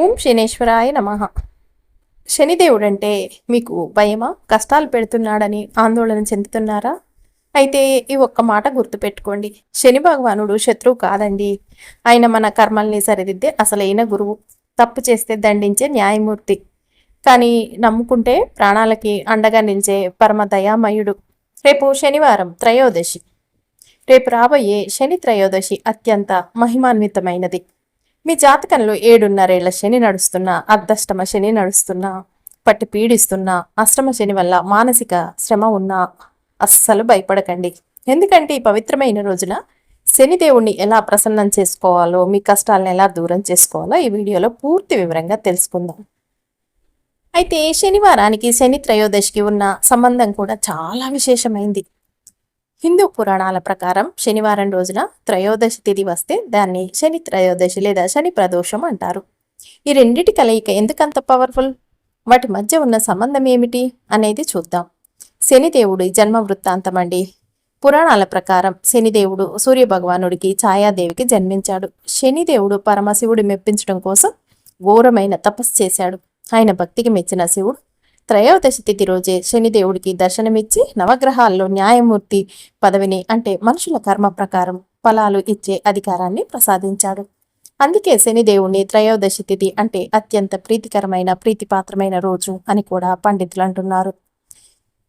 ఓం శనేశ్వరాయ నమః. శనిదేవుడంటే మీకు భయమా? కష్టాలు పెడుతున్నాడని ఆందోళన చెందుతున్నారా? అయితే ఈ ఒక్క మాట గుర్తుపెట్టుకోండి. శని భగవానుడు శత్రువు కాదండి. ఆయన మన కర్మల్ని సరిదిద్దే అసలైన గురువు. తప్పు చేస్తే దండించే న్యాయమూర్తి. కానీ నమ్ముకుంటే ప్రాణాలకి అండగా నిలిచే పరమ దయామయుడు. రేపు శనివారం త్రయోదశి. రేపు రాబోయే శని త్రయోదశి అత్యంత మహిమాన్వితమైనది. మీ జాతకంలో 7.5 శని నడుస్తున్నా, అర్ధష్టమ శని నడుస్తున్నా, పట్టి పీడిస్తున్నా, అష్టమ శని వల్ల మానసిక శ్రమ ఉన్నా అస్సలు భయపడకండి. ఎందుకంటే ఈ పవిత్రమైన రోజున శనిదేవుణ్ణి ఎలా ప్రసన్నం చేసుకోవాలో, మీ కష్టాలను ఎలా దూరం చేసుకోవాలో ఈ వీడియోలో పూర్తి వివరంగా తెలుసుకుందాం. అయితే శనివారానికి శని త్రయోదశికి ఉన్న సంబంధం కూడా చాలా విశేషమైంది. హిందూ పురాణాల ప్రకారం శనివారం రోజున త్రయోదశి తిథి వస్తే దాన్ని శని త్రయోదశి లేదా శని ప్రదోషం అంటారు. ఈ రెండిటి కలయిక ఎందుకంత పవర్ఫుల్? వాటి మధ్య ఉన్న సంబంధం ఏమిటి అనేది చూద్దాం. శనిదేవుడి జన్మ వృత్తాంతం అండి. పురాణాల ప్రకారం శనిదేవుడు సూర్యభగవానుడికి ఛాయాదేవికి జన్మించాడు. శనిదేవుడు పరమశివుడి మెప్పించడం కోసం ఘోరమైన తపస్సు చేశాడు. ఆయన భక్తికి మెచ్చిన శివుడు త్రయోదశి తిథి రోజే శనిదేవుడికి దర్శనమిచ్చి నవగ్రహాల్లో న్యాయమూర్తి పదవిని, అంటే మనుషుల కర్మ ప్రకారం ఫలాలు ఇచ్చే అధికారాన్ని ప్రసాదించాడు. అందుకే శనిదేవుణ్ణి త్రయోదశి తిథి అంటే అత్యంత ప్రీతికరమైన ప్రీతిపాత్రమైన రోజు అని కూడా పండితులు అంటున్నారు.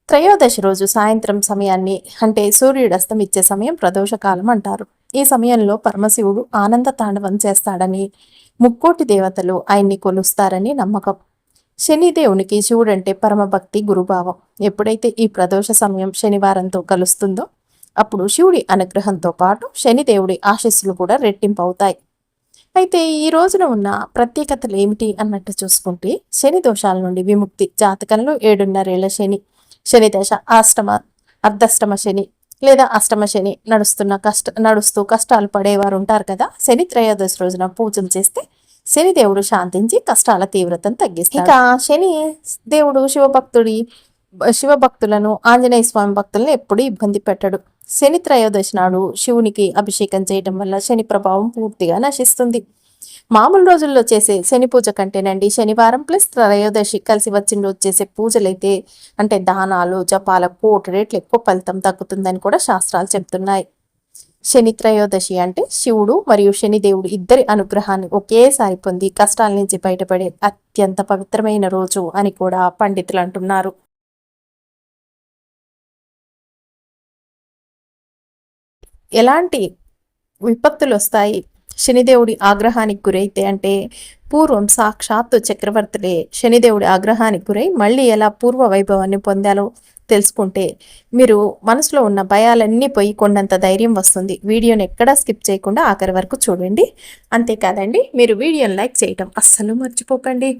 త్రయోదశి రోజు సాయంత్రం సమయాన్ని, అంటే సూర్యుడు అస్తమిచ్చే సమయం ప్రదోషకాలం అంటారు. ఈ సమయంలో పరమశివుడు ఆనంద తాండవం చేస్తాడని, ముక్కోటి దేవతలు ఆయన్ని కొలుస్తారని నమ్మకం. శనిదేవునికి శివుడంటే పరమభక్తి, గురుభావం. ఎప్పుడైతే ఈ ప్రదోష సమయం శనివారంతో కలుస్తుందో అప్పుడు శివుడి అనుగ్రహంతో పాటు శనిదేవుడి ఆశీస్సులు కూడా రెట్టింపు అవుతాయి. అయితే ఈ రోజున ఉన్న ప్రత్యేకతలు ఏమిటి అన్నట్టు చూసుకుంటే, శని దోషాల నుండి విముక్తి. జాతకంలో 7.5 శని, శని దశ, అర్ధష్టమ శని లేదా అష్టమ శని నడుస్తూ కష్టాలు పడేవారు ఉంటారు కదా. శని త్రయోదశి రోజున పూజలు చేస్తే శనిదేవుడు శాంతించి కష్టాల తీవ్రతను తగ్గిస్తాడు. ఇక శని దేవుడు శివభక్తులను, ఆంజనేయ స్వామి భక్తులను ఎప్పుడు ఇబ్బంది పెట్టడు. శని త్రయోదశి నాడు శివునికి అభిషేకం చేయడం వల్ల శని ప్రభావం పూర్తిగా నశిస్తుంది. మామూలు రోజుల్లో చేసే శని పూజ కంటేనండి శనివారం ప్లస్ త్రయోదశి కలిసి వచ్చిన రోజు చేసే పూజలైతే, అంటే దానాలు జపాల కోటి రేట్లు ఎక్కువ ఫలితం తగ్గుతుందని కూడా శాస్త్రాలు చెప్తున్నాయి. శని త్రయోదశి అంటే శివుడు మరియు శనిదేవుడు ఇద్దరి అనుగ్రహాన్ని ఒకేసారి పొంది కష్టాల నుంచి బయటపడే అత్యంత పవిత్రమైన రోజు అని కూడా పండితులు అంటున్నారు. ఎలాంటి విపత్తులు వస్తాయి శనిదేవుడి ఆగ్రహానికి గురైతే అంటే, పూర్వం సాక్షాత్తు చక్రవర్తులే శనిదేవుడి ఆగ్రహానికి గురై మళ్ళీ ఎలా పూర్వ వైభవాన్ని పొందాలో తెలుసుకుంటే మీరు మనసులో ఉన్న భయాలన్నీ పోయి కొండంత ధైర్యం వస్తుంది. వీడియోని ఎక్కడా స్కిప్ చేయకుండా ఆఖరి వరకు చూడండి. అంతేకాదండి, మీరు వీడియోని లైక్ చేయటం అస్సలు మర్చిపోకండి.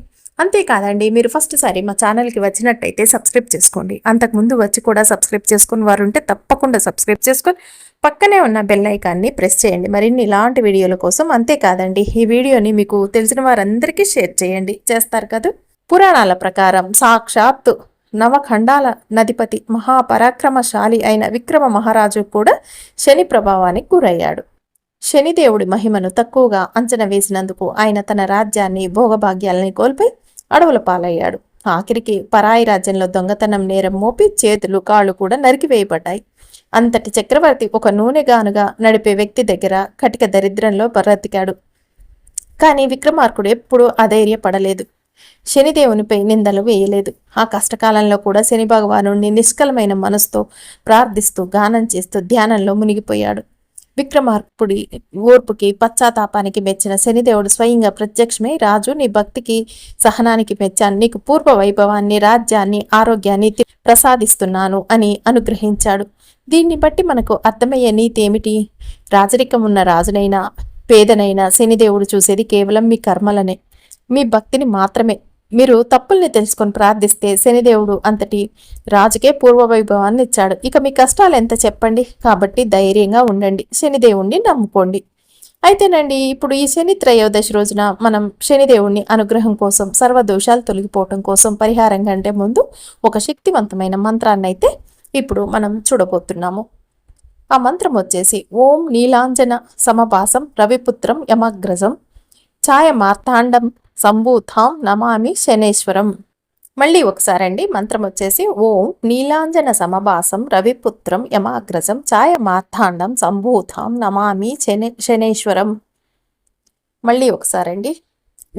అంతేకాదండి, మీరు ఫస్ట్ సారి మా ఛానల్కి వచ్చినట్టయితే సబ్స్క్రైబ్ చేసుకోండి. అంతకుముందు వచ్చి కూడా సబ్స్క్రైబ్ చేసుకుని వారు ఉంటే తప్పకుండా సబ్స్క్రైబ్ చేసుకొని పక్కనే ఉన్న బెల్ ఐకాన్ని ప్రెస్ చేయండి మరిన్ని ఇలాంటి వీడియోల కోసం. అంతేకాదండి, ఈ వీడియోని మీకు తెలిసిన వారందరికీ షేర్ చేయండి. చేస్తారు కదా. పురాణాల ప్రకారం సాక్షాత్తు నవఖండాల నధిపతి మహాపరాక్రమశాలి అయిన విక్రమ మహారాజు కూడా శని ప్రభావానికి గురయ్యాడు. శనిదేవుడి మహిమను తక్కువగా అంచనా వేసినందుకు ఆయన తన రాజ్యాన్ని, భోగభాగ్యాలని కోల్పోయి అడవుల పాలయ్యాడు. ఆఖరికి పరాయి రాజ్యంలో దొంగతనం నేరం మోపి చేతులు కాళ్ళు కూడా నరికివేయబడ్డాయి. అంతటి చక్రవర్తి ఒక నూనెగానుగా నడిపే వ్యక్తి దగ్గర కటిక దరిద్రంలో బ్రతికాడు. కానీ విక్రమార్కుడు ఎప్పుడూ అధైర్యపడలేదు. శనిదేవునిపై నిందలు వేయలేదు. ఆ కష్టకాలంలో కూడా శని భగవాను నిష్కలమైన మనసుతో ప్రార్థిస్తూ, గానం చేస్తూ ధ్యానంలో మునిగిపోయాడు. విక్రమార్కుడి ఓర్పుకి, పశ్చాత్తాపానికి మెచ్చిన శనిదేవుడు స్వయంగా ప్రత్యక్షమై, రాజు, నీ భక్తికి సహనానికి మెచ్చాను, నీకు పూర్వ వైభవాన్ని, రాజ్యాన్ని, ఆరోగ్యాన్ని ప్రసాదిస్తున్నాను అని అనుగ్రహించాడు. దీన్ని బట్టి మనకు అర్థమయ్యే నీతి ఏమిటి? రాజరికం ఉన్న రాజునైనా పేదనైనా శనిదేవుడు చూసేది కేవలం మీ కర్మలనే, మీ భక్తిని మాత్రమే. మీరు తప్పుల్ని తెలుసుకొని ప్రార్థిస్తే శనిదేవుడు అంతటి రాజుకే పూర్వ వైభవాన్ని ఇచ్చాడు. ఇక మీ కష్టాలు ఎంత చెప్పండి. కాబట్టి ధైర్యంగా ఉండండి, శనిదేవుణ్ణి నమ్ముకోండి. అయితేనండి, ఇప్పుడు ఈ శని త్రయోదశి రోజున మనం శనిదేవుణ్ణి అనుగ్రహం కోసం, సర్వదోషాలు తొలగిపోవటం కోసం పరిహారం కంటే ముందు ఒక శక్తివంతమైన మంత్రాన్ని అయితే ఇప్పుడు మనం చూడబోతున్నాము. ఆ మంత్రం వచ్చేసి ఓం నీలాంజన సమభాసం రవిపుత్రం యమగ్రజం ఛాయ మార్తాండం సంభూతాం నమామి శనేశ్వరం. మళ్ళీ ఒకసారండి మంత్రం వచ్చేసి ఓం నీలాంజన సమభాసం రవిపుత్రం యమాగ్రజం ఛాయ మార్తాండం సంభూతాం నమామి శనేశ్వరం. మళ్ళీ ఒకసారండి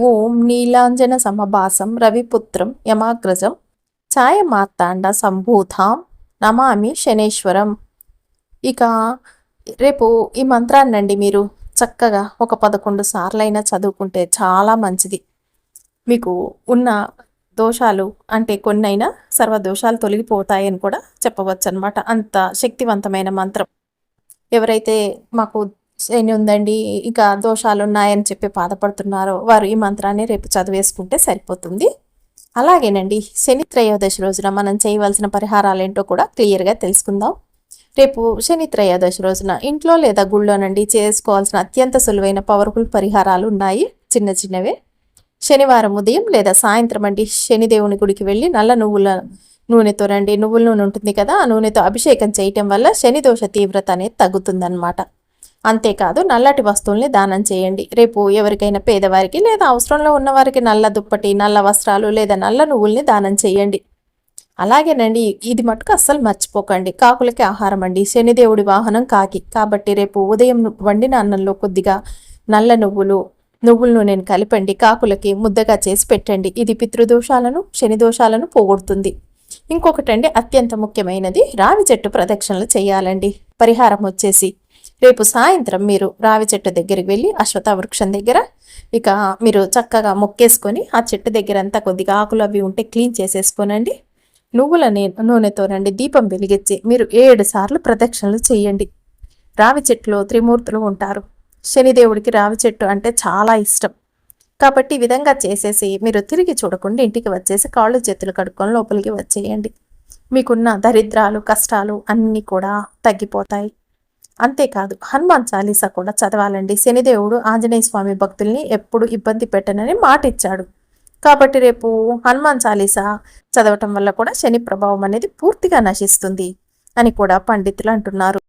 ఓం నీలాంజన సమభాసం రవిపుత్రం యమాగ్రజం ఛాయ మార్తాండ సంభూతాం నమామి శనేశ్వరం. ఇక రేపు ఈ మంత్రాన్నండి మీరు చక్కగా ఒక 11 సార్లైనా చదువుకుంటే చాలా మంచిది. మీకు ఉన్న దోషాలు అంటే కొన్నైనా సర్వ దోషాలు తొలగిపోతాయని కూడా చెప్పవచ్చు అనమాట. అంత శక్తివంతమైన మంత్రం. ఎవరైతే మాకు శని ఉందండి, ఇక దోషాలు ఉన్నాయని చెప్పి బాధపడుతున్నారో వారు ఈ మంత్రాన్ని రేపు చదివేసుకుంటే సరిపోతుంది. అలాగేనండి, శని త్రయోదశి రోజున మనం చేయవలసిన పరిహారాలు ఏంటో కూడా క్లియర్గా తెలుసుకుందాం. రేపు శని త్రయోదశి రోజున ఇంట్లో లేదా గుళ్ళోనండి చేసుకోవాల్సిన అత్యంత సులువైన పవర్ఫుల్ పరిహారాలు ఉన్నాయి, చిన్న చిన్నవే. శనివారం ఉదయం లేదా సాయంత్రం అండి శనిదేవుని గుడికి వెళ్ళి నల్ల నువ్వుల నూనెతో రండి, నువ్వుల నూనె ఉంటుంది కదా, ఆ నూనెతో అభిషేకం చేయటం వల్ల శని దోష తీవ్రత అనేది తగ్గుతుందన్నమాట. అంతేకాదు నల్లటి వస్తువుల్ని దానం చేయండి. రేపు ఎవరికైనా పేదవారికి లేదా అవసరంలో ఉన్నవారికి నల్ల దుప్పటి, నల్ల వస్త్రాలు లేదా నల్ల నువ్వుల్ని దానం చేయండి. అలాగేనండి, ఇది మటుకు అస్సలు మర్చిపోకండి, కాకులకి ఆహారం అండి. శనిదేవుడి వాహనం కాకి కాబట్టి రేపు ఉదయం వండిన అన్నంలో కొద్దిగా నల్ల నువ్వుల నూనెను కలిపండి, కాకులకి ముద్దగా చేసి పెట్టండి. ఇది పితృదోషాలను శని దోషాలను పోగొడుతుంది. ఇంకొకటండి అత్యంత ముఖ్యమైనది, రావి చెట్టు ప్రదక్షిణలు చేయాలండి. పరిహారం వచ్చేసి రేపు సాయంత్రం మీరు రావి చెట్టు దగ్గరికి వెళ్ళి అశ్వత్థ వృక్షం దగ్గర ఇక మీరు చక్కగా మొక్కేసుకొని ఆ చెట్టు దగ్గర అంతా కొద్దిగా ఆకులు అవి ఉంటే క్లీన్ చేసేసుకోనండి. నువ్వుల నూనెతోనండి దీపం వెలిగించి మీరు 7 సార్లు ప్రదక్షిణలు చేయండి. రావి చెట్టులో త్రిమూర్తులు ఉంటారు. శనిదేవుడికి రావి చెట్టు అంటే చాలా ఇష్టం కాబట్టి ఈ విధంగా చేసేసి మీరు తిరిగి చూడకుండా ఇంటికి వచ్చేసి కాళ్ళు చేతులు కడుక్కొని లోపలికి వచ్చేయండి. మీకున్న దరిద్రాలు కష్టాలు అన్నీ కూడా తగ్గిపోతాయి. అంతేకాదు హనుమాన్ చాలీసా కూడా చదవాలండి. శనిదేవుడు ఆంజనేయ స్వామి భక్తుల్ని ఎప్పుడు ఇబ్బంది పెట్టనని మాట ఇచ్చాడు కాబట్టి రేపు హనుమాన్ చాలీసా చదవటం వల్ల కూడా శని ప్రభావం అనేది పూర్తిగా నశిస్తుంది అని కూడా పండితులు అంటున్నారు.